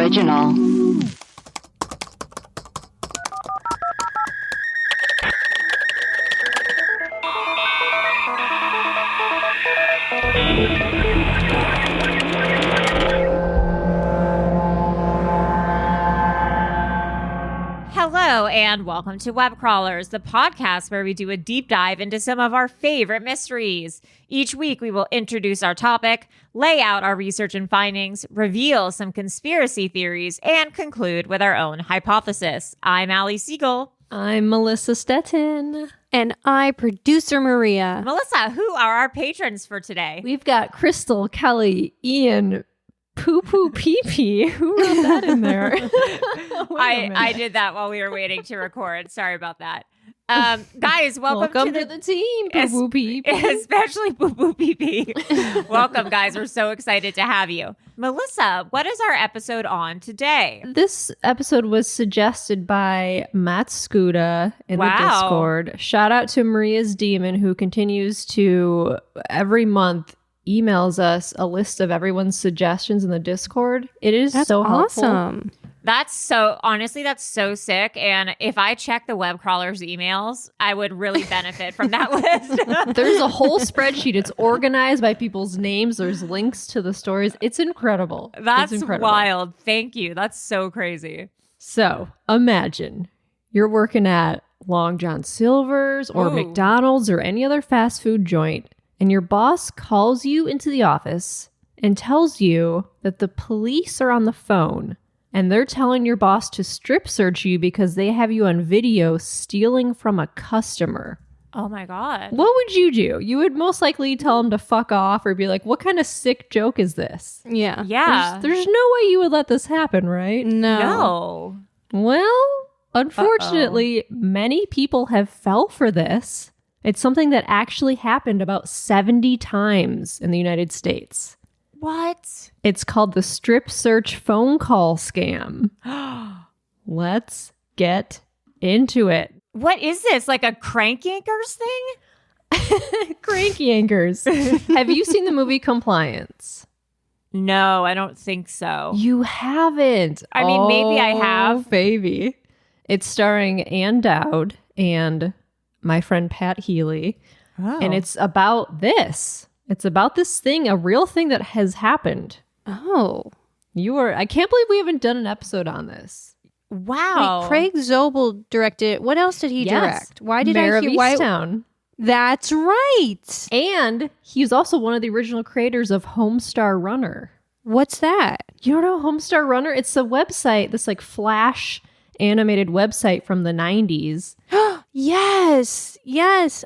Original. Hello, and welcome to Webcrawlers, the podcast where we do a deep dive into some of our favorite mysteries. Each week, we will introduce our topic, lay out our research and findings, reveal some conspiracy theories, and conclude with our own hypothesis. I'm Allie Siegel. I'm Melissa Stettin. And I, producer Maria. Melissa, who are our patrons for today? We've got Crystal, Kelly, Ian, Poo Poo Pee Pee. Who wrote that in there? I did that while we were waiting to record. Sorry about that. Guys, welcome to the team, Poo Poo Pee Pee. Especially Poo Poo Pee Pee. Welcome, guys. We're so excited to have you. Melissa, what is our episode on today? This episode was suggested by Matt Scuda in the Discord. Shout out to Maria's Demon, who continues to, every month, emails us a list of everyone's suggestions in the Discord. It is so helpful. Awesome. That's so sick. And if I check the web crawlers emails, I would really benefit from that list. There's a whole spreadsheet. It's organized by people's names. There's links to the stories. It's incredible. That's it's incredible. wild. Thank you. That's so crazy. So imagine you're working at Long John Silver's or McDonald's or any other fast food joint, and your boss calls you into the office and tells you that the police are on the phone and they're telling your boss to strip search you because they have you on video stealing from a customer. Oh my God. What would you do? You would most likely tell them to fuck off or be like, what kind of sick joke is this? Yeah. Yeah. There's no way you would let this happen, right? No. Well, unfortunately, many people have fell for this. It's something that actually happened about 70 times in the United States. What? It's called the strip search phone call scam. Let's get into it. What is this? Like a crank yankers thing? Crank yankers. Have you seen the movie Compliance? No, I don't think so. You haven't. I mean, maybe I have. Baby. It's starring Ann Dowd and my friend Pat Healy. Oh. And it's about this. It's about this thing, a real thing that has happened. Oh. I can't believe we haven't done an episode on this. Wow. Wait, Craig Zobel directed. What else did he direct? Why did Mayor I hear? of Easttown. That's right. And he's also one of the original creators of Homestar Runner. What's that? You don't know Homestar Runner? It's a website, this like Flash animated website from the 90s. Yes,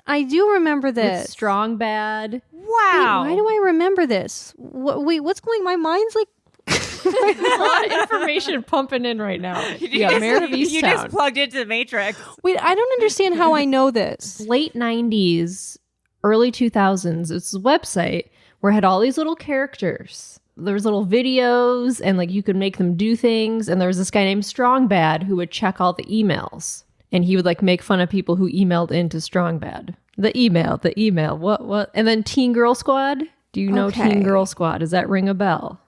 I do remember this. With Strong Bad. Wow. Wait, why do I remember this? What's going? My mind's like. A lot of information pumping in right now. Yeah, Mayor of Easttown. You just plugged into the Matrix. Wait, I don't understand how I know this. Late 90s, early 2000s, it's a website where it had all these little characters. There was little videos and like you could make them do things. And there was this guy named Strong Bad who would check all the emails. And he would like make fun of people who emailed into Strong Bad. The email, what? And then Teen Girl Squad. Do you know Teen Girl Squad? Does that ring a bell?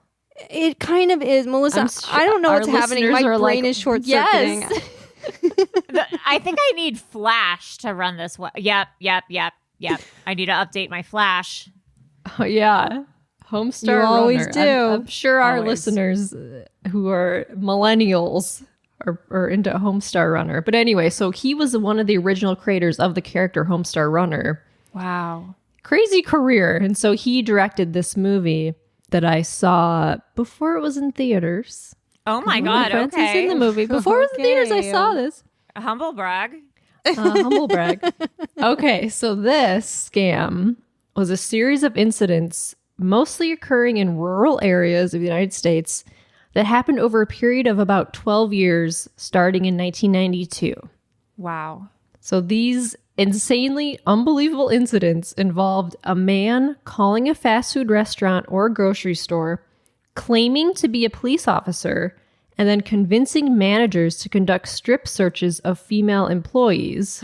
It kind of is. Melissa, I don't know what's happening. My brain is short-circuiting. Yes. I think I need Flash to run this. Yep. I need to update my Flash. Oh, yeah. Homestar You always Runner. do. I'm sure our Always. listeners who are millennials are into Homestar Runner. But anyway, so he was one of the original creators of the character Homestar Runner. Wow. Crazy career. And so he directed this movie that I saw before it was in theaters. Oh my God. Francis Okay. in the movie. Before it was in theaters, I saw this. A humble brag. Humble brag. Okay, so this scam was a series of incidents mostly occurring in rural areas of the United States that happened over a period of about 12 years, starting in 1992. Wow. So these insanely unbelievable incidents involved a man calling a fast food restaurant or a grocery store, claiming to be a police officer, and then convincing managers to conduct strip searches of female employees,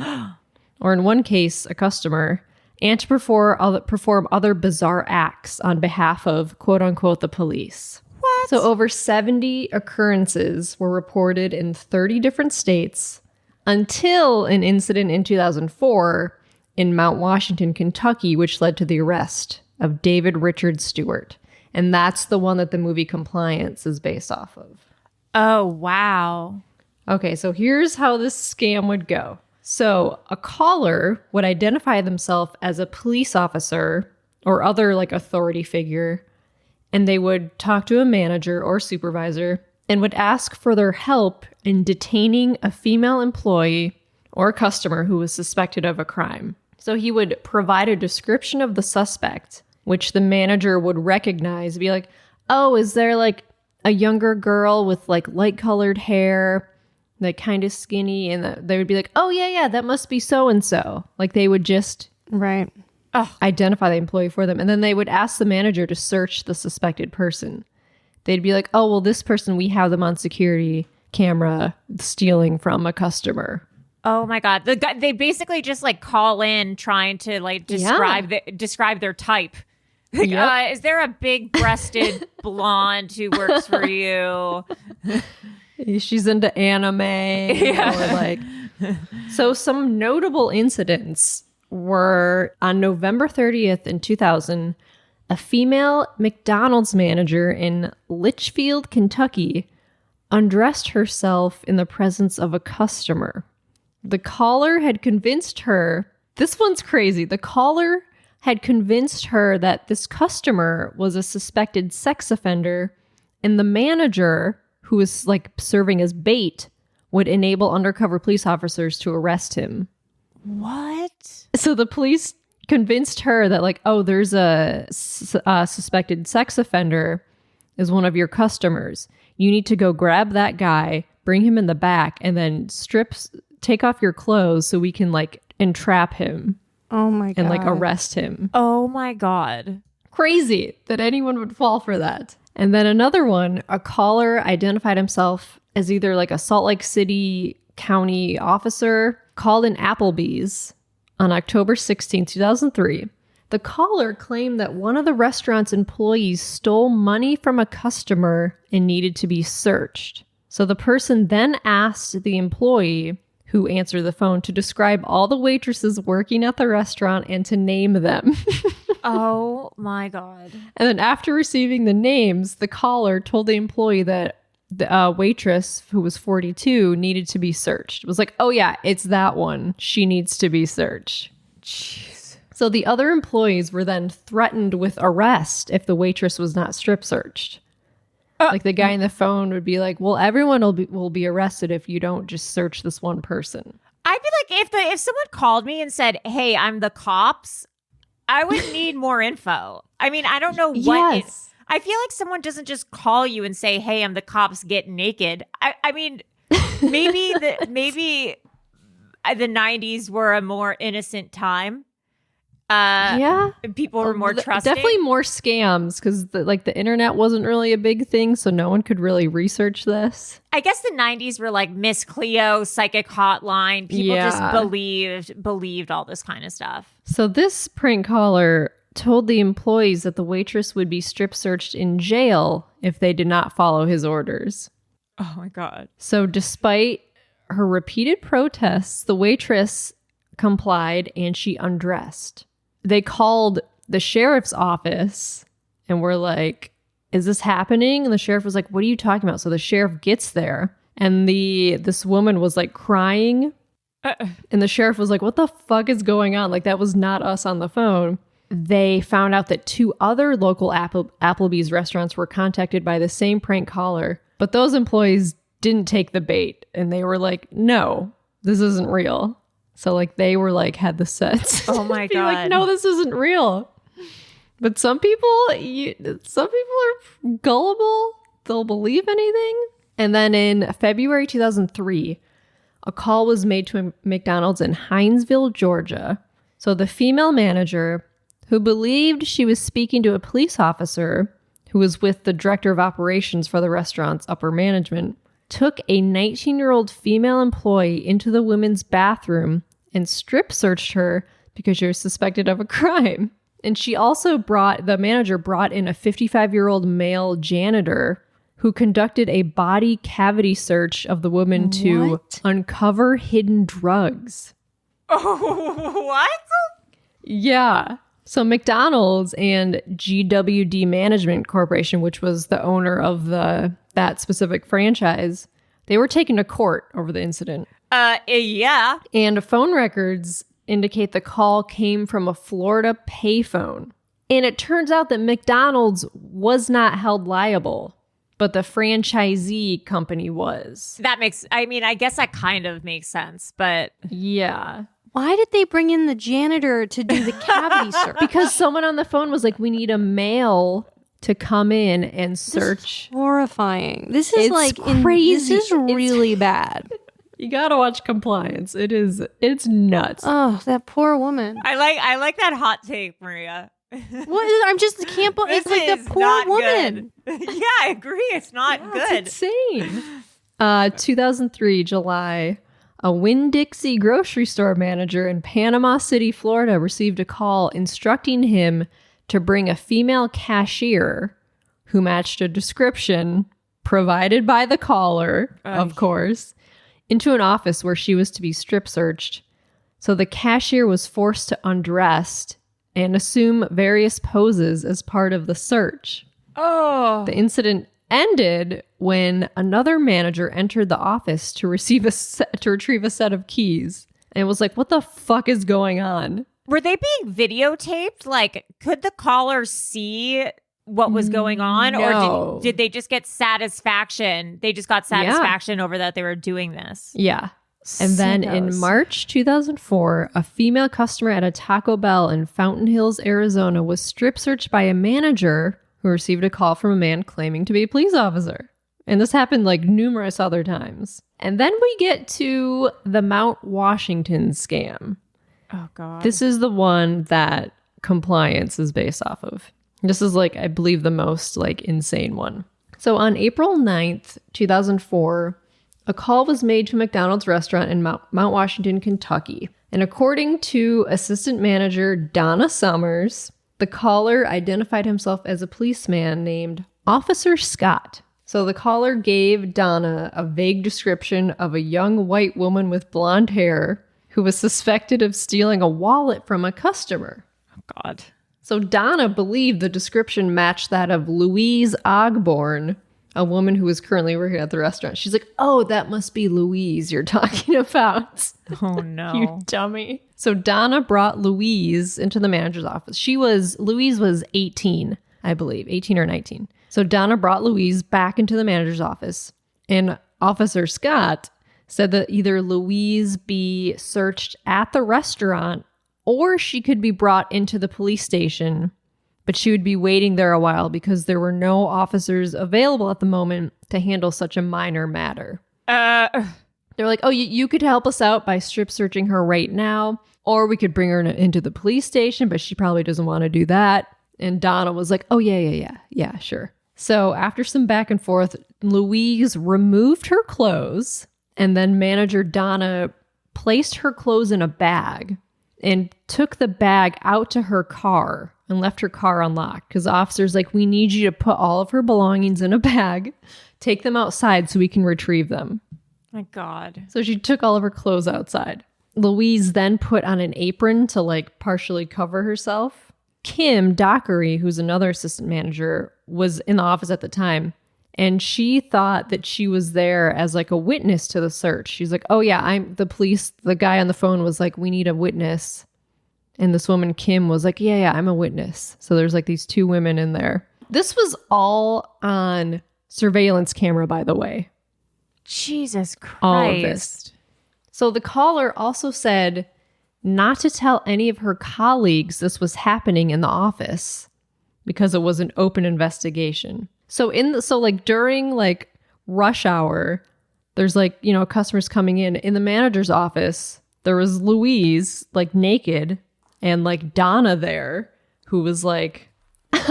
or in one case, a customer, and to perform other bizarre acts on behalf of, quote unquote, the police. What? What? So over 70 occurrences were reported in 30 different states until an incident in 2004 in Mount Washington, Kentucky, which led to the arrest of David Richard Stewart. And that's the one that the movie Compliance is based off of. Oh, wow. Okay, so here's how this scam would go. So a caller would identify themselves as a police officer or other like authority figure, and they would talk to a manager or supervisor and would ask for their help in detaining a female employee or customer who was suspected of a crime. So he would provide a description of the suspect, which the manager would recognize, be like, oh, is there like a younger girl with like light colored hair, like kind of skinny? And they would be like, oh, yeah, that must be so-and-so. Like they would just identify the employee for them. And then they would ask the manager to search the suspected person. They'd be like, oh, well, this person, we have them on security camera stealing from a customer. Oh my God. They basically just like call in trying to like describe their type. Like, Yep. Is there a big breasted blonde who works for you? She's into anime. Yeah. Or like, so some notable incidents were on November 30th in 2000, a female McDonald's manager in Litchfield, Kentucky, undressed herself in the presence of a customer. The caller had convinced her, this one's crazy, the caller had convinced her that this customer was a suspected sex offender, and the manager, who was like serving as bait, would enable undercover police officers to arrest him. What? So the police convinced her that like, oh, there's a suspected sex offender is one of your customers. You need to go grab that guy, bring him in the back, and then take off your clothes so we can like entrap him. Oh my God. And like arrest him. Oh my God. Crazy that anyone would fall for that. And then another one, a caller identified himself as either like a Salt Lake City County officer, called in Applebee's on October 16, 2003. The caller claimed that one of the restaurant's employees stole money from a customer and needed to be searched. So the person then asked the employee who answered the phone to describe all the waitresses working at the restaurant and to name them. Oh my God. And then after receiving the names, the caller told the employee that the waitress, who was 42, needed to be searched. It was like, oh yeah, it's that one. She needs to be searched. Jeez. So the other employees were then threatened with arrest if the waitress was not strip searched. Like the guy on the phone would be like, well, everyone will be arrested if you don't just search this one person. I'd be like, if someone called me and said, hey, I'm the cops, I would need more info. I mean, I don't know what. Yes. I feel like someone doesn't just call you and say, hey, I'm the cops, get naked. I mean, maybe the 90s were a more innocent time. Yeah. People were more trusting. Definitely more scams because the internet wasn't really a big thing, so no one could really research this. I guess the 90s were like Miss Cleo, psychic hotline. People just believed all this kind of stuff. So this prank caller told the employees that the waitress would be strip searched in jail if they did not follow his orders. Oh my God. So despite her repeated protests, the waitress complied and she undressed. They called the sheriff's office and were like, is this happening? And the sheriff was like, what are you talking about? So the sheriff gets there and this woman was like crying. And the sheriff was like, what the fuck is going on? Like, that was not us on the phone. They found out that 2 other local Applebee's restaurants were contacted by the same prank caller, but those employees didn't take the bait. And they were like, no, this isn't real. So like they were like had the sense. Oh my God. Like, no, this isn't real. But some people are gullible. They'll believe anything. And then in February 2003, a call was made to a McDonald's in Hinesville, Georgia. So the female manager, who believed she was speaking to a police officer who was with the director of operations for the restaurant's upper management, took a 19-year-old female employee into the women's bathroom and strip searched her because she was suspected of a crime. And she also the manager brought in a 55-year-old male janitor who conducted a body cavity search of the woman to uncover hidden drugs. Oh, what? Yeah. So McDonald's and GWD Management Corporation, which was the owner of that specific franchise, they were taken to court over the incident. Yeah. And phone records indicate the call came from a Florida payphone. And it turns out that McDonald's was not held liable, but the franchisee company was. I guess that kind of makes sense, but... Yeah. Why did they bring in the janitor to do the cavity search? Because someone on the phone was like, we need a male to come in and search. This is horrifying. This is crazy. This is really bad. You gotta watch Compliance. It's nuts. Oh, that poor woman. I like that hot take, Maria. I'm just can't believe it's like the poor woman. Yeah, I agree. It's not good. It's insane. 2003, July. A Winn-Dixie grocery store manager in Panama City, Florida, received a call instructing him to bring a female cashier who matched a description provided by the caller, of course, into an office where she was to be strip searched. So the cashier was forced to undress and assume various poses as part of the search. Oh. The incident ended when another manager entered the office to retrieve a set of keys. And it was like, what the fuck is going on? Were they being videotaped? Like, could the caller see what was going on? No. Or did they just get satisfaction? They just got satisfaction over that they were doing this. Yeah. And then in March 2004, a female customer at a Taco Bell in Fountain Hills, Arizona was strip searched by a manager who received a call from a man claiming to be a police officer. And this happened like numerous other times. And then we get to the Mount Washington scam. Oh, God. This is the one that Compliance is based off of. This is like, I believe, the most like insane one. So on April 9th, 2004, a call was made to a McDonald's restaurant in Mount Washington, Kentucky. And according to assistant manager Donna Summers, the caller identified himself as a policeman named Officer Scott. So the caller gave Donna a vague description of a young white woman with blonde hair who was suspected of stealing a wallet from a customer. Oh, God. So Donna believed the description matched that of Louise Ogborn, a woman who was currently working at the restaurant. She's like, oh, that must be Louise you're talking about. Oh, no. You dummy. So Donna brought Louise into the manager's office. Louise was 18, I believe, 18 or 19. So Donna brought Louise back into the manager's office. And Officer Scott said that either Louise be searched at the restaurant or she could be brought into the police station, but she would be waiting there a while because there were no officers available at the moment to handle such a minor matter. They're like, oh, you could help us out by strip searching her right now, or we could bring her into the police station, but she probably doesn't want to do that. And Donna was like, oh, yeah, sure. So after some back and forth, Louise removed her clothes, and then manager Donna placed her clothes in a bag and took the bag out to her car and left her car unlocked because the officer's like, we need you to put all of her belongings in a bag, take them outside so we can retrieve them. My God. So she took all of her clothes outside. Louise then put on an apron to like partially cover herself. Kim Dockery, who's another assistant manager, was in the office at the time. And she thought that she was there as like a witness to the search. She's like, oh yeah, I'm the police. The guy on the phone was like, we need a witness. And this woman, Kim, was like, yeah, I'm a witness. So there's like these two women in there. This was all on surveillance camera, by the way. Jesus Christ. All of this. So the caller also said not to tell any of her colleagues this was happening in the office because it was an open investigation. So during like rush hour, there's like, customers coming in the manager's office. There was Louise like naked and like Donna there who was like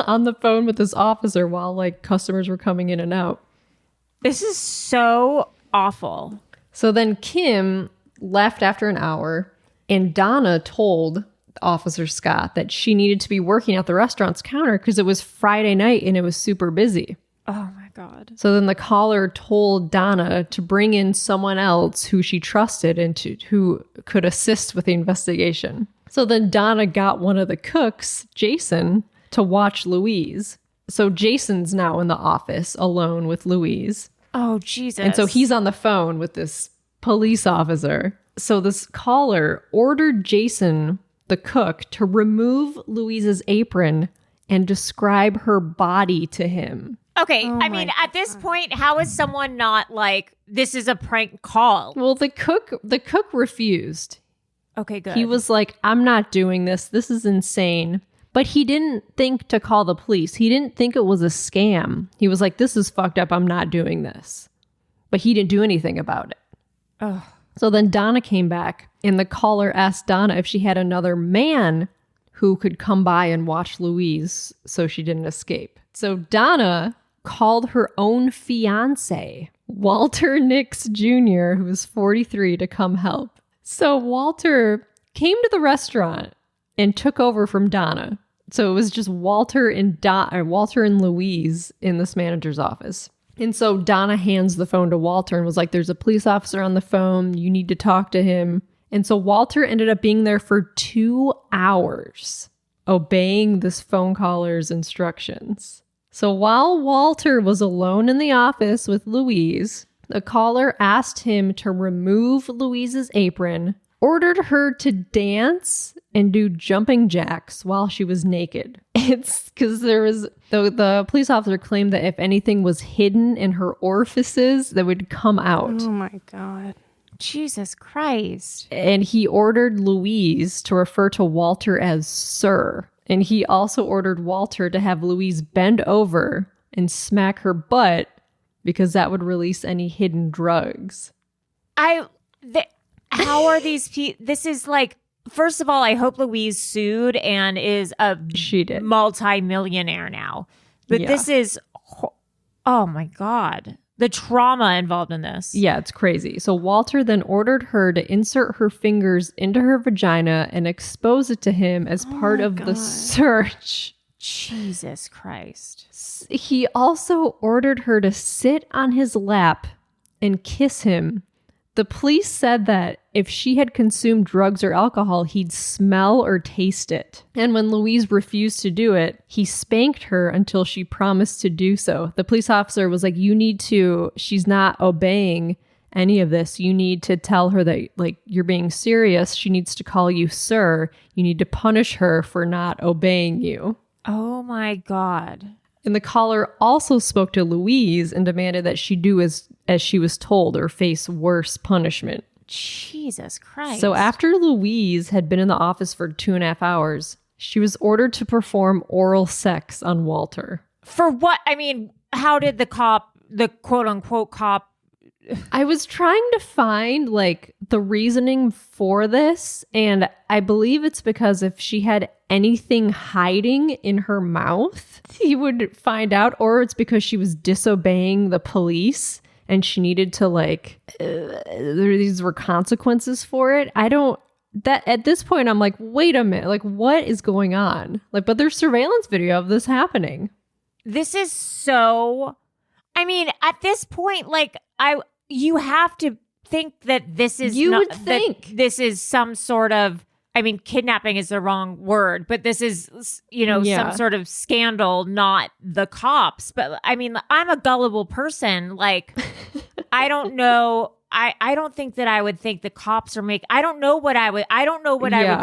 on the phone with this officer while like customers were coming in and out. This is so awful. So then Kim left after an hour, and Donna told Officer Scott that she needed to be working at the restaurant's counter because it was Friday night and it was super busy. Oh my God. So then the caller told Donna to bring in someone else who she trusted and who could assist with the investigation. So then Donna got one of the cooks, Jason, to watch Louise. So Jason's now in the office alone with Louise. Oh, Jesus. And so he's on the phone with this police officer. So this caller ordered Jason, the cook, to remove Louise's apron and describe her body to him. Okay, I mean, at this point, how is someone not like, this is a prank call? Well, the cook refused. Okay, good. He was like, I'm not doing this. This is insane. But he didn't think to call the police. He didn't think it was a scam. He was like, this is fucked up. I'm not doing this. But he didn't do anything about it. Ugh. So then Donna came back, and the caller asked Donna if she had another man who could come by and watch Louise so she didn't escape. So Donna called her own fiance, Walter Nix Jr., who was 43, to come help. So Walter came to the restaurant and took over from Donna. So it was just Walter and Louise in this manager's office. And so Donna hands the phone to Walter and was like, there's a police officer on the phone. You need to talk to him. And so Walter ended up being there for 2 hours, obeying this phone caller's instructions. So while Walter was alone in the office with Louise, the caller asked him to remove Louise's apron, ordered her to dance and do jumping jacks while she was naked. It's because the police officer claimed that if anything was hidden in her orifices, that would come out. Oh my God. Jesus Christ. And he ordered Louise to refer to Walter as sir. And he also ordered Walter to have Louise bend over and smack her butt because that would release any hidden drugs. How are these people? This is like, first of all, I hope Louise sued and is a multi-millionaire now. But this is, oh my God, the trauma involved in this. Yeah, it's crazy. So Walter then ordered her to insert her fingers into her vagina and expose it to him as part of the search. Jesus Christ. He also ordered her to sit on his lap and kiss him. The police said that if she had consumed drugs or alcohol, he'd smell or taste it. And when Louise refused to do it, he spanked her until she promised to do so. The police officer was like, she's not obeying any of this. You need to tell her that, like, you're being serious. She needs to call you sir. You need to punish her for not obeying you. Oh my God. And the caller also spoke to Louise and demanded that she do as she was told or face worse punishment. Jesus Christ. So after Louise had been in the office for 2.5 hours, she was ordered to perform oral sex on Walter. For what? I mean, how did the quote unquote cop... I was trying to find like the reasoning for this, and I believe it's because if she had anything hiding in her mouth, he would find out, or it's because she was disobeying the police and she needed to these were consequences for it. At this point I'm like, wait a minute, like what is going on? Like, but there's surveillance video of this happening. This is so, I mean, at this point, like you have to think that this is this is some sort of, I mean, kidnapping is the wrong word, but this is, some sort of scandal, not the cops. But I mean, I'm a gullible person. Like, I don't know. I don't think that I would think the cops are I don't know what I would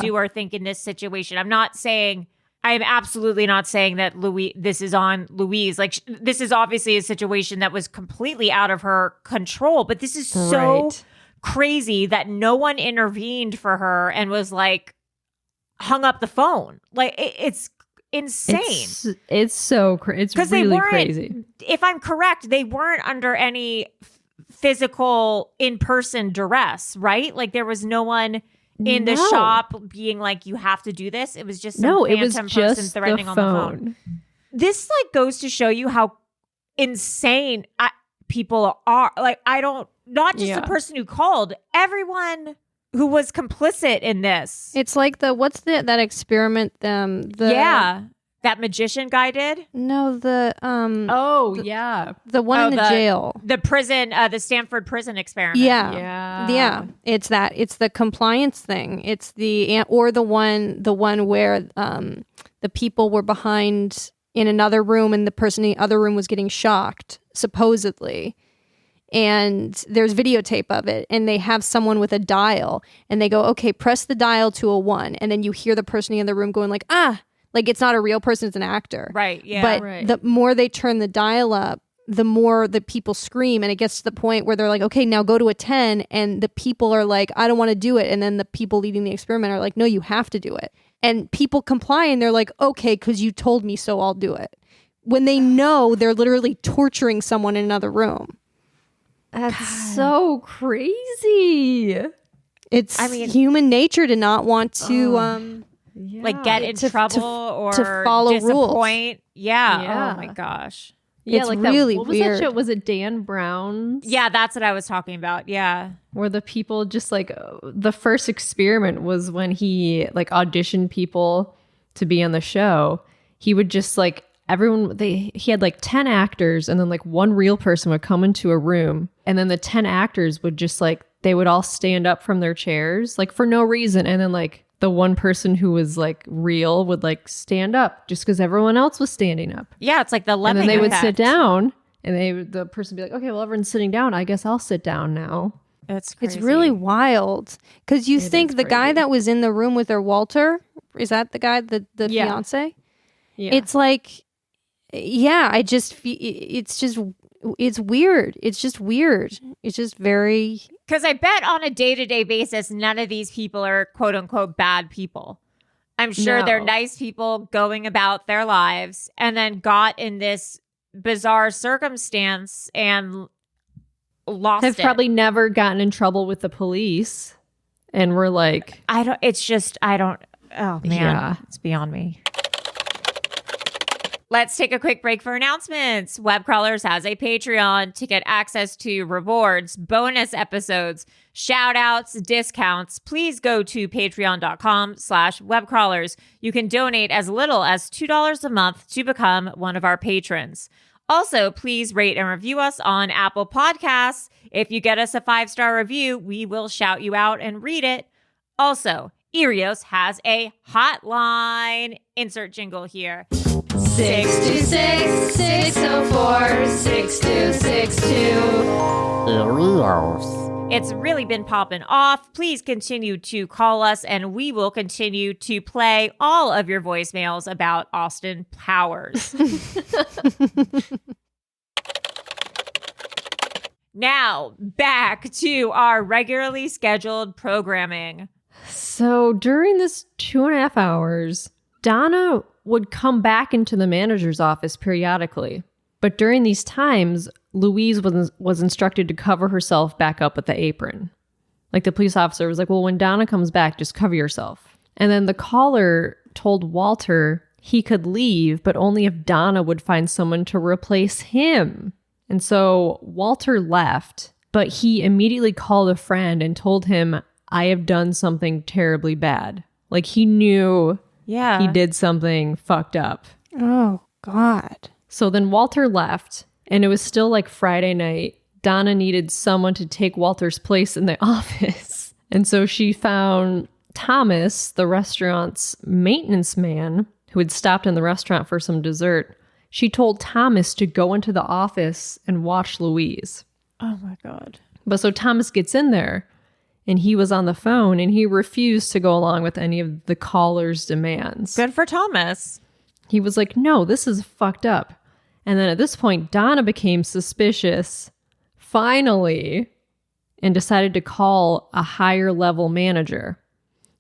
do or think in this situation. I am absolutely not saying that this is on Louise. Like, this is obviously a situation that was completely out of her control, but this is so crazy that no one intervened for her and was like, hung up the phone. Like, it's insane. It's so crazy. It's really crazy. If I'm correct, they weren't under any physical in-person duress, right? Like, there was no one in the shop being like, you have to do this. It was just some phantom person threatening on the phone. This goes to show you how insane people are. Like, not just the person who called, everyone who was complicit in this. It's like that experiment, That magician guy did? No, the yeah. the one in the jail. The prison, the Stanford prison experiment. Yeah. It's that. It's the compliance thing. It's the one where the people were behind in another room and the person in the other room was getting shocked, supposedly. And there's videotape of it, and they have someone with a dial, and they go, okay, press the dial to a 1, and then you hear the person in the room going like, like it's not a real person, it's an actor. Right, yeah. But the more they turn the dial up, the more the people scream, and it gets to the point where they're like, okay, now go to a 10, and the people are like, I don't want to do it. And then the people leading the experiment are like, no, you have to do it. And people comply, and they're like, okay, because you told me so, I'll do it. When they know they're literally torturing someone in another room. That's so crazy. It's human nature to not want to like get in trouble or to follow disappoint. rules. Yeah. Oh my gosh. Yeah, it's like really what was weird. that show? Was it Dan Brown's? Yeah, that's what I was talking about. Yeah. Where the people just like the first experiment was when he like auditioned people to be on the show. He would just like he had like 10 actors, and then like one real person would come into a room, and then the 10 actors would just like, they would all stand up from their chairs like for no reason, and then like the one person who was like real would like stand up just because everyone else was standing up. Yeah, it's like the Lemming and then they effect. would sit down, and the person would be like, okay, well, everyone's sitting down, I guess I'll sit down now. It's crazy. It's really wild because you think the guy that was in the room with her, Walter, is that the guy, the fiance? Yeah. It's like, I just it's weird. It's just weird. It's just very... Because I bet on a day-to-day basis, none of these people are quote-unquote bad people. I'm sure they're nice people going about their lives and then got in this bizarre circumstance and lost Have it. probably never gotten in trouble with the police and were like... oh man, Yeah. It's beyond me. Let's take a quick break for announcements. Webcrawlers has a Patreon to get access to rewards, bonus episodes, shout outs, discounts. Please go to patreon.com/webcrawlers. You can donate as little as $2 a month to become one of our patrons. Also, please rate and review us on Apple Podcasts. If you get us a 5-star review, we will shout you out and read it. Also, Erios has a hotline. Insert jingle here. 626-604-6262. It's really been popping off. Please continue to call us, and we will continue to play all of your voicemails about Austin Powers. Now, back to our regularly scheduled programming. So during this 2.5 hours, Donna would come back into the manager's office periodically. But during these times, Louise was instructed to cover herself back up with the apron. Like the police officer was like, well, when Donna comes back, just cover yourself. And then the caller told Walter he could leave, but only if Donna would find someone to replace him. And so Walter left, but he immediately called a friend and told him, I have done something terribly bad. Like he knew he did something fucked up. Oh, God. So then Walter left, and it was still like Friday night. Donna needed someone to take Walter's place in the office. And so she found Thomas, the restaurant's maintenance man, who had stopped in the restaurant for some dessert. She told Thomas to go into the office and watch Louise. Oh, my God. But so Thomas gets in there, and he was on the phone, and he refused to go along with any of the caller's demands. Good for Thomas. He was like, no, this is fucked up. And then at this point, Donna became suspicious, finally, and decided to call a higher level manager.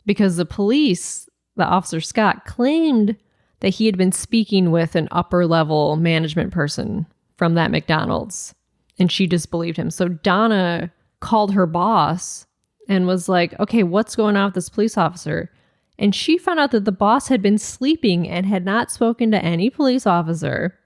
Because the police, the officer Scott, claimed that he had been speaking with an upper level management person from that McDonald's. And she disbelieved him. So Donna called her boss and was like, okay, what's going on with this police officer? And she found out that the boss had been sleeping and had not spoken to any police officer.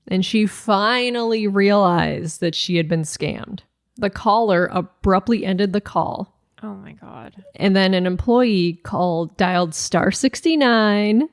And she finally realized that she had been scammed. The caller abruptly ended the call. Oh my God. And then an employee dialed *69.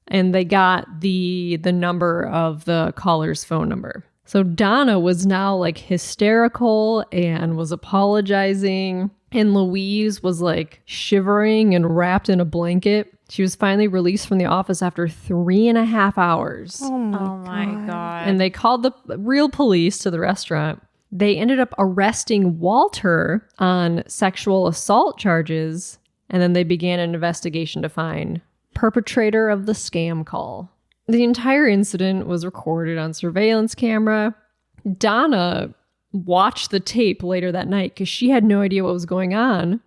and they got the number of the caller's phone number. So Donna was now like hysterical and was apologizing, and Louise was like shivering and wrapped in a blanket. She was finally released from the office after 3.5 hours. Oh my God. And they called the real police to the restaurant. They ended up arresting Walter on sexual assault charges, and then they began an investigation to find perpetrator of the scam call. The entire incident was recorded on surveillance camera. Donna watched the tape later that night because she had no idea what was going on.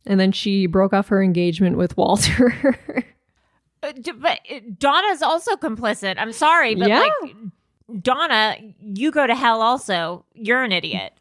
And then she broke off her engagement with Walter. But Donna's also complicit. I'm sorry, but like, Donna, you go to hell also. You're an idiot.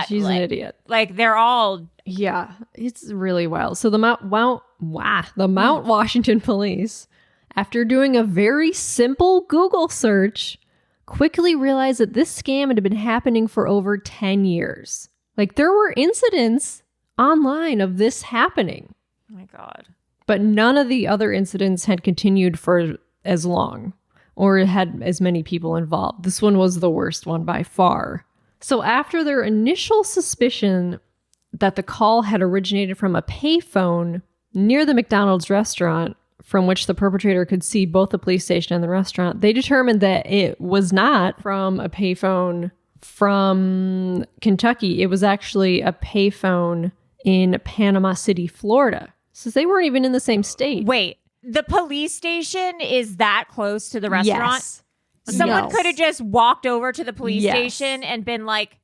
She's an idiot. Like, they're all... Yeah, it's really wild. So the Mount Washington police, after doing a very simple Google search, quickly realized that this scam had been happening for over 10 years. Like, there were incidents online of this happening. Oh my God. But none of the other incidents had continued for as long or had as many people involved. This one was the worst one by far. So after their initial suspicion that the call had originated from a payphone near the McDonald's restaurant, from which the perpetrator could see both the police station and the restaurant, they determined that it was not from a payphone from Kentucky. It was actually a payphone in Panama City, Florida. So they weren't even in the same state. Wait, the police station is that close to the restaurant? Yes. Someone Yes. could have just walked over to the police Yes. station and been like,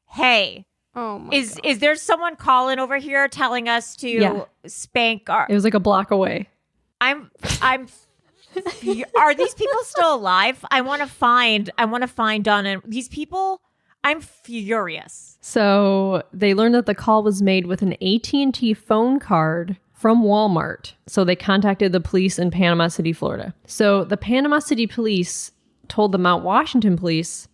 hey, Oh my is God. is there someone calling over here telling us to Yeah. spank our... It was like a block away. are these people still alive? I want to find Donna. These people, I'm furious. So they learned that the call was made with an AT&T phone card from Walmart. So they contacted the police in Panama City, Florida. So the Panama City police told the Mount Washington police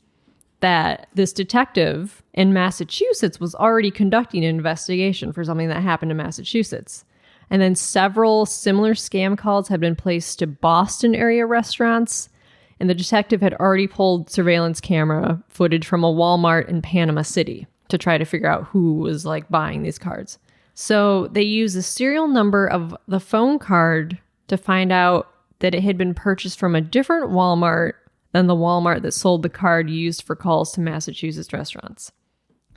that this detective in Massachusetts was already conducting an investigation for something that happened in Massachusetts. And then several similar scam calls had been placed to Boston area restaurants. And the detective had already pulled surveillance camera footage from a Walmart in Panama City to try to figure out who was like buying these cards. So they used the serial number of the phone card to find out that it had been purchased from a different Walmart than the Walmart that sold the card used for calls to Massachusetts restaurants.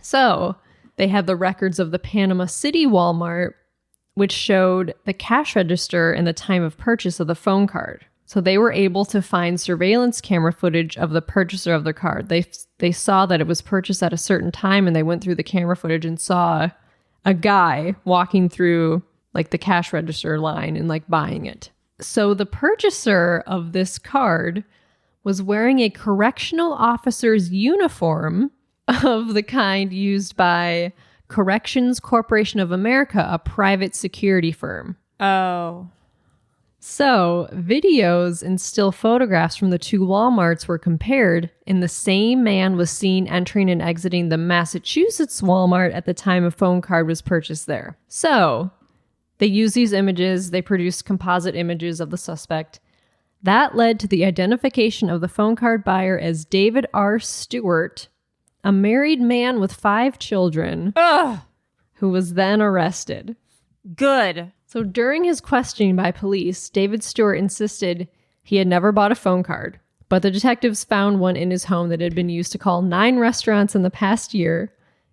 So they had the records of the Panama City Walmart, which showed the cash register and the time of purchase of the phone card. So they were able to find surveillance camera footage of the purchaser of the card. They saw that it was purchased at a certain time, and they went through the camera footage and saw a guy walking through like the cash register line and like buying it. So the purchaser of this card was wearing a correctional officer's uniform of the kind used by Corrections Corporation of America, a private security firm. Oh. So, videos and still photographs from the two Walmarts were compared, and the same man was seen entering and exiting the Massachusetts Walmart at the time a phone card was purchased there. So, they used these images, they produced composite images of the suspect. That led to the identification of the phone card buyer as David R. Stewart, a married man with 5 children, who was then arrested. Good. So during his questioning by police, David Stewart insisted he had never bought a phone card, but the detectives found one in his home that had been used to call 9 restaurants in the past year,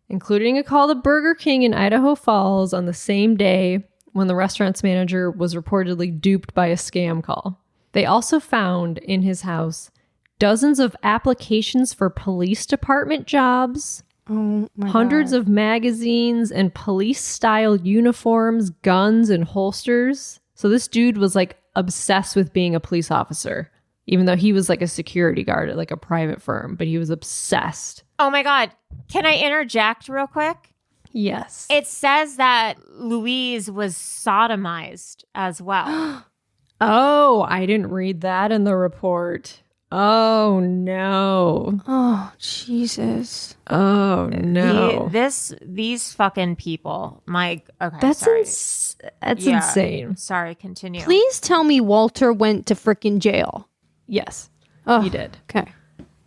including a call to Burger King in Idaho Falls on the same day when the restaurant's manager was reportedly duped by a scam call. They also found in his house dozens of applications for police department jobs, Oh my hundreds God. of magazines and police-style uniforms, guns, and holsters. So this dude was like obsessed with being a police officer, even though he was like a security guard at like a private firm, but he was obsessed. Oh my God. Can I interject real quick? Yes. It says that Louise was sodomized as well. Oh, I didn't read that in the report. Oh, no. Oh, Jesus. Oh, no. These fucking people. Okay, That's sorry. That's Yeah. insane. Sorry, continue. Please tell me Walter went to frickin' jail. Yes, Oh, he did. Okay.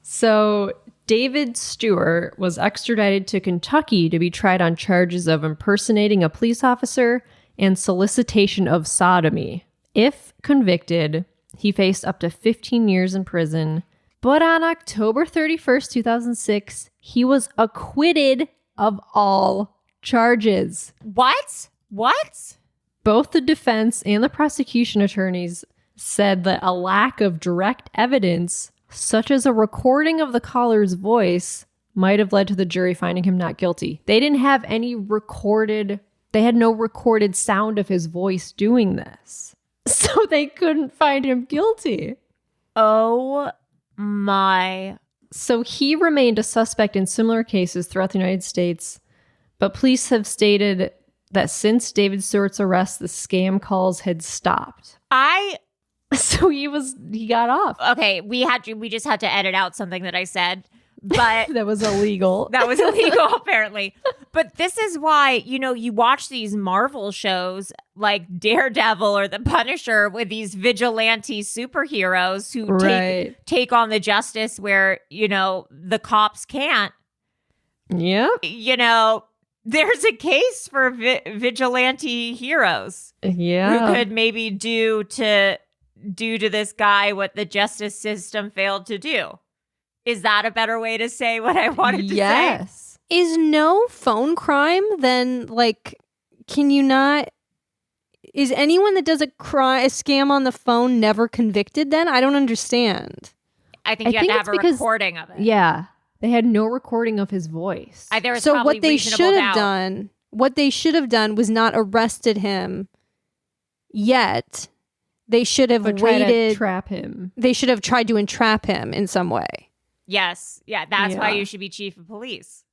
So David Stewart was extradited to Kentucky to be tried on charges of impersonating a police officer and solicitation of sodomy. If convicted, he faced up to 15 years in prison. But on October 31st, 2006, he was acquitted of all charges. What? Both the defense and the prosecution attorneys said that a lack of direct evidence, such as a recording of the caller's voice, might have led to the jury finding him not guilty. They didn't have they had no recorded sound of his voice doing this. So they couldn't find him guilty. Oh my. So he remained a suspect in similar cases throughout the United States, but police have stated that since David Stewart's arrest, the scam calls had stopped. So he got off. Okay, we just had to edit out something that I said, but That was illegal. that was illegal apparently. But this is why, you watch these Marvel shows like Daredevil or The Punisher with these vigilante superheroes who take on the justice where, the cops can't. Yeah. There's a case for vigilante heroes Yeah. who could maybe do to this guy what the justice system failed to do. Is that a better way to say what I wanted to say? Yes. Is no phone crime then, can you not... Is anyone that does a scam on the phone never convicted then? I don't understand. I think you have to have a recording of it. Yeah. They had no recording of his voice. There was So probably what they reasonable doubt. what they should have done was not arrested him yet. They should have But try to waited. trap him. They should have tried to entrap him in some way. Yes. Yeah, that's why Yeah. you should be chief of police.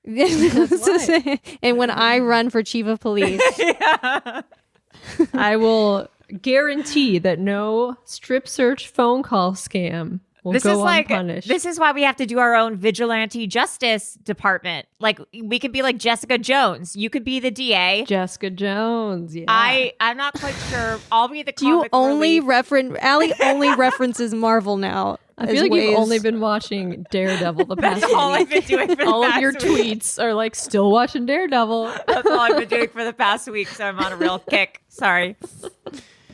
And when I run for chief of police, Yeah. I will guarantee that no strip search phone call scam will go unpunished. This is why we have to do our own vigilante justice department. We could be like Jessica Jones. You could be the DA. Jessica Jones. Yeah. I'm not quite sure. I'll be the do you comic only relief. Allie only references Marvel now. I feel like you've only been watching Daredevil the past That's all I've week. been doing for the All of past your week. tweets are still watching Daredevil. That's all I've been doing for the past week, so I'm on a real kick. Sorry.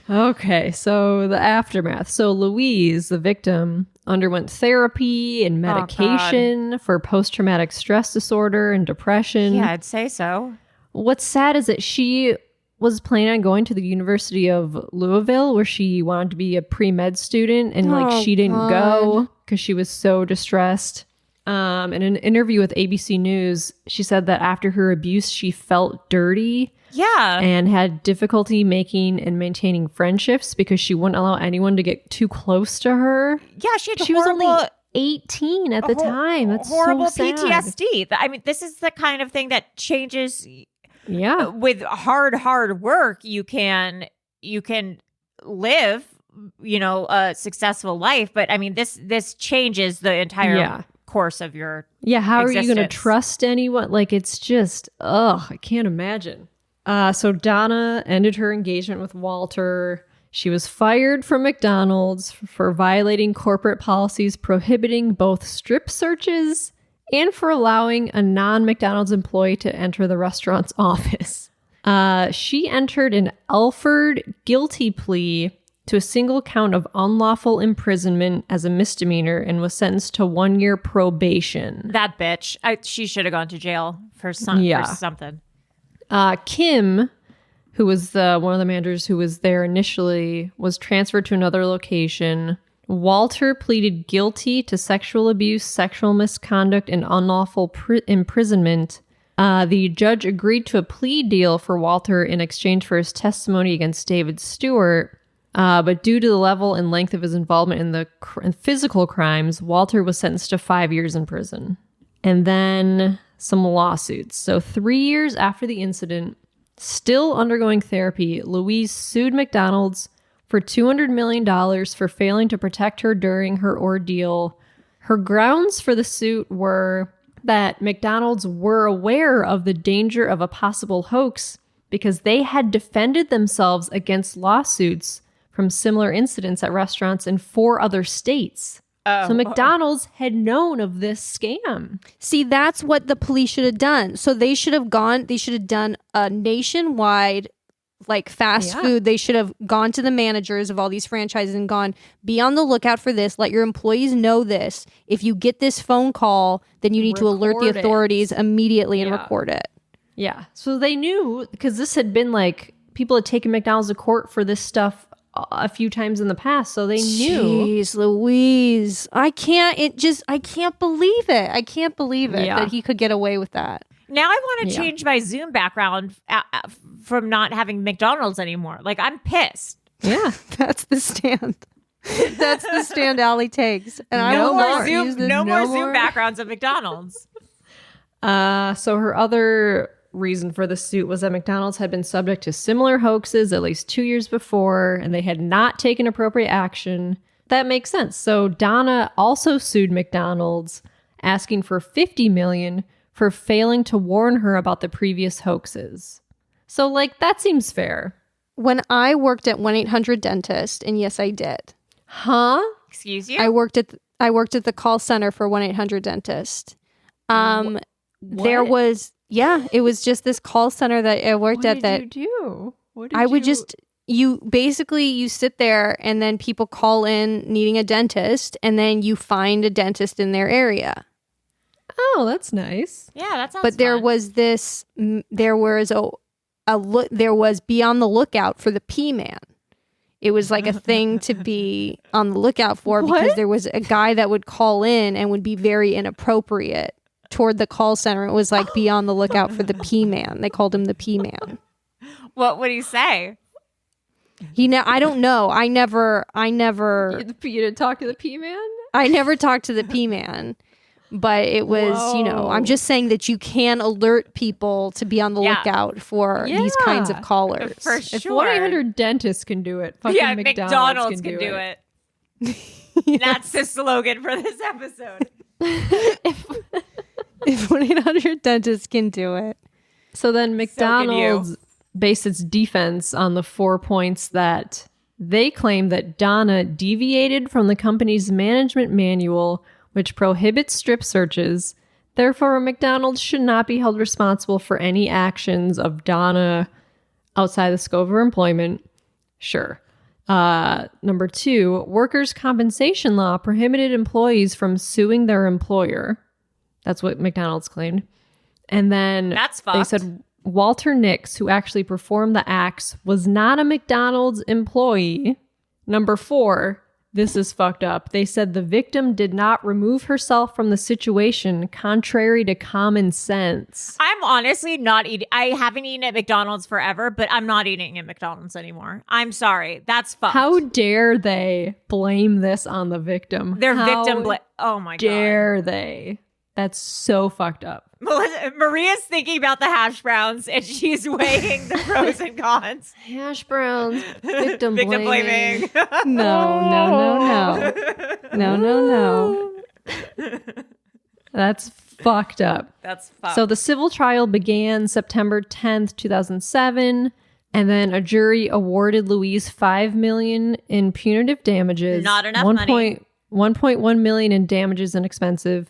Okay, so the aftermath. So Louise, the victim, underwent therapy and medication for post-traumatic stress disorder and depression. Yeah, I'd say so. What's sad is that she was planning on going to the University of Louisville, where she wanted to be a pre-med student, and she didn't go because she was so distressed. In an interview with ABC News, she said that after her abuse, she felt dirty. Yeah. And had difficulty making and maintaining friendships because she wouldn't allow anyone to get too close to her. Yeah, she was horrible, only 18 at the time. That's horrible so sad. PTSD. I mean, this is the kind of thing that changes. Yeah. With hard work, you can live, a successciul life. But I mean, this changes the entire course of your how are you going to existence. trust anyone? It's just, I can't imagine. So Donna ended her engagement with Walter. She was fired from McDonald's for violating corporate policies prohibiting both strip searches and for allowing a non-McDonald's employee to enter the restaurant's office. She entered an Alford guilty plea to a single count of unlawful imprisonment as a misdemeanor and was sentenced to 1 year probation. That bitch. She should have gone to jail for something. Kim, who was one of the managers who was there initially, was transferred to another location. Walter pleaded guilty to sexual abuse, sexual misconduct, and unlawful imprisonment. The judge agreed to a plea deal for Walter in exchange for his testimony against David Stewart. But due to the level and length of his involvement in the physical crimes, Walter was sentenced to 5 years in prison. And then some lawsuits. So 3 years after the incident, still undergoing therapy, Louise sued McDonald's for $200 million for failing to protect her during her ordeal. Her grounds for the suit were that McDonald's were aware of the danger of a possible hoax because they had defended themselves against lawsuits from similar incidents at restaurants in 4 other states. So McDonald's had known of this scam. See, that's what the police should have done. So they should have done a nationwide, like, fast food. They should have gone to the managers of all these franchises and gone, be on the lookout for this. Let your employees know this. If you get this phone call, then you need to alert the authorities immediately and record it. Yeah. So they knew, because this had been like, people had taken McDonald's to court for this stuff a few times in the past, so they knew. Jeez Louise. I can't believe it. I can't believe it that he could get away with that. Now I want to change my Zoom background from not having McDonald's anymore. Like, I'm pissed. Yeah. That's the stand. That's the stand Allie takes. And no more Zoom backgrounds of McDonald's. So her other reason for the suit was that McDonald's had been subject to similar hoaxes at least 2 years before, and they had not taken appropriate action. That makes sense. So Donna also sued McDonald's, asking for $50 million for failing to warn her about the previous hoaxes. So, like, that seems fair. When I worked at 1-800-DENTIST, and yes, I did. Huh? Excuse you? I worked at the call center for 1-800-DENTIST. There was, it was just this call center that I worked at. What did you do? What did I would just, you sit there and then people call in needing a dentist, and then you find a dentist in their area. Oh, that's nice. Yeah, that sounds But there fun. was this, there was there was be on the lookout for the P-man. It was like a thing to be on the lookout for because there was a guy that would call in and would be very inappropriate toward the call center. It was like be on the lookout for the P-man. They called him the P-man. What would he say? I don't know. I never. You didn't talk to the P-man? I never talked to the P-man. But it was, I'm just saying that you can alert people to be on the lookout for these kinds of callers. For sure. If 1-800-DENTIST can do it, fucking McDonald's can do it. That's the slogan for this episode. If 1-800-DENTIST can do it. So then McDonald's based its defense on the 4 points that they claim that Donna deviated from the company's management manual, which prohibits strip searches. Therefore, McDonald's should not be held responsible for any actions of Donna outside the scope of her employment. Sure. Number 2, workers' compensation law prohibited employees from suing their employer. That's what McDonald's claimed. And then that's fucked. They said Walter Nix, who actually performed the acts, was not a McDonald's employee. Number 4, this is fucked up. They said the victim did not remove herself from the situation, contrary to common sense. I'm honestly not eating. I haven't eaten at McDonald's forever, but I'm not eating at McDonald's anymore. I'm sorry. That's fucked. How dare they blame this on the victim? Their victim. Oh my god. Dare they? That's so fucked up. Maria's thinking about the hash browns and she's weighing the pros and cons. Hash browns, victim blaming. No. That's fucked up. That's fucked. So the civil trial began September 10th, 2007, and then a jury awarded Louise $5 million in punitive damages. Not enough money. $1.1 million in damages and expenses.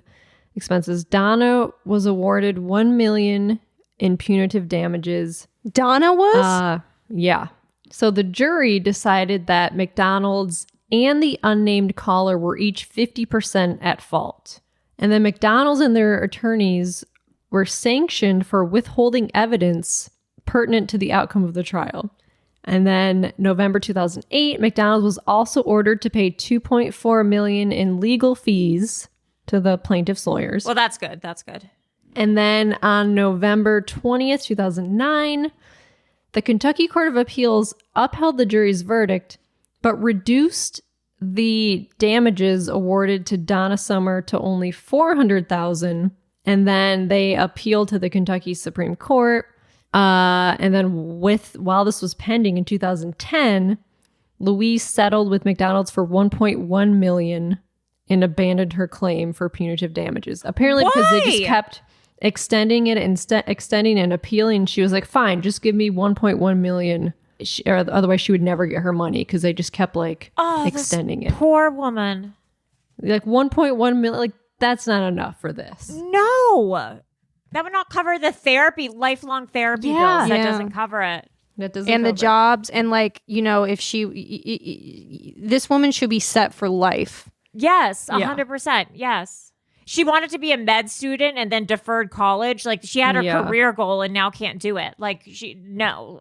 Donna was awarded $1 million in punitive damages. Donna was? Yeah. So the jury decided that McDonald's and the unnamed caller were each 50% at fault. And then McDonald's and their attorneys were sanctioned for withholding evidence pertinent to the outcome of the trial. And then November 2008, McDonald's was also ordered to pay $2.4 million in legal fees to the plaintiff's lawyers. Well, that's good. That's good. And then on November 20th, 2009, the Kentucky Court of Appeals upheld the jury's verdict, but reduced the damages awarded to Donna Summer to only $400,000. And then they appealed to the Kentucky Supreme Court. And then while this was pending in 2010, Louise settled with McDonald's for $1.1 million and abandoned her claim for punitive damages. Apparently because they just kept extending it and extending and appealing. She was like, fine, just give me $1.1 million. Or otherwise she would never get her money because they just kept like extending it. Poor woman. Like 1.1 million, like that's not enough for this. No. That would not cover the lifelong therapy bills. That doesn't cover it. That doesn't and cover the jobs and like, you know, if she this woman should be set for life. Yes, 100%. Yes. She wanted to be a med student and then deferred college. Like she had her career goal and now can't do it. Like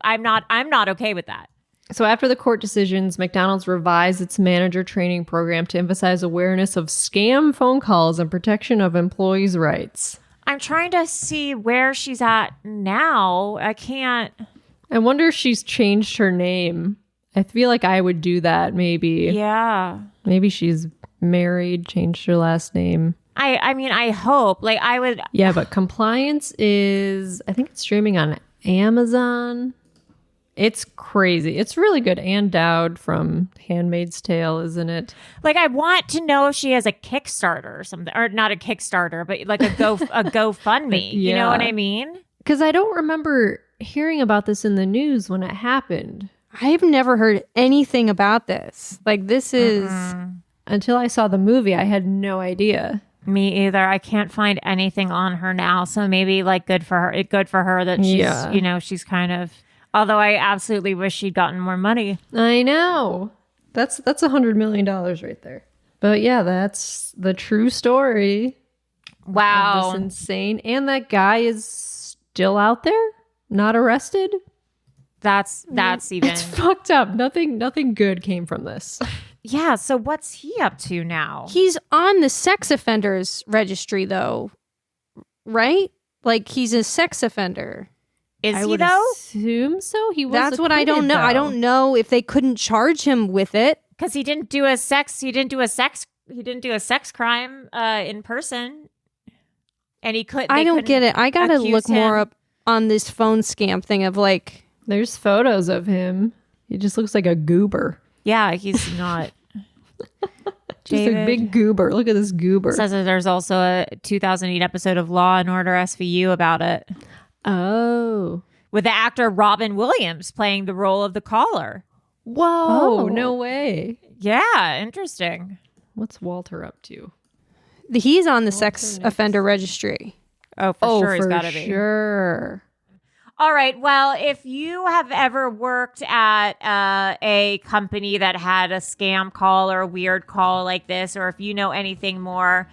I'm not okay with that. So after the court decisions, McDonald's revised its manager training program to emphasize awareness of scam phone calls and protection of employees' rights. I'm trying to see where she's at now. I can't. I wonder if she's changed her name. I feel like I would do that maybe. Yeah. Maybe she's married, changed her last name. I mean, I hope. Like I would. Yeah, but Compliance is, I think it's streaming on Amazon. It's crazy. It's really good. Ann Dowd from Handmaid's Tale, isn't it? Like I want to know if she has a Kickstarter or something, or not a Kickstarter, but like a GoFundMe. You know what I mean? Because I don't remember hearing about this in the news when it happened. I've never heard anything about this. Like this is until I saw the movie. I had no idea. Me either. I can't find anything on her now. So maybe like good for her. Good for her that she's, you know, she's kind of. Although I absolutely wish she'd gotten more money. I know. That's $100 million right there. But yeah, that's the true story. Wow. This insane. And that guy is still out there, not arrested. That's even. It's fucked up. Nothing good came from this. Yeah. So what's he up to now? He's on the sex offenders registry though, right? Like he's a sex offender. Is I he would though? Assume so. He was. That's what I don't know. Though. I don't know if they couldn't charge him with it Because he didn't do a sex crime in person, and he could. I don't get it. I gotta look more up on this phone scam thing of like. There's photos of him. He just looks like a goober. Yeah, he's not. Just a big goober. Look at this goober. Says that there's also a 2008 episode of Law and Order SVU about it. Oh. With the actor Robin Williams playing the role of the caller. Whoa, no way. Yeah, interesting. What's Walter up to? He's on the sex offender registry. Oh, for sure he's got to be. Sure. All right. Well, if you have ever worked at a company that had a scam call or a weird call like this, or if you know anything more,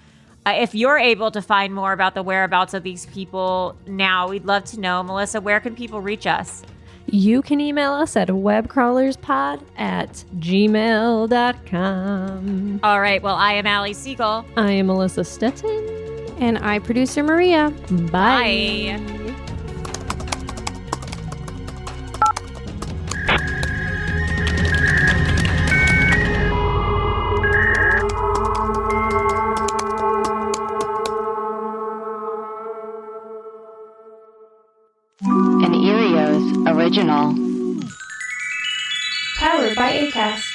if you're able to find more about the whereabouts of these people now, we'd love to know. Melissa, where can people reach us? You can email us at webcrawlerspod@gmail.com. All right. Well, I am Allie Siegel. I am Melissa Stetson. And I, producer Maria. Bye. Bye. An Erios original. Powered by Acast.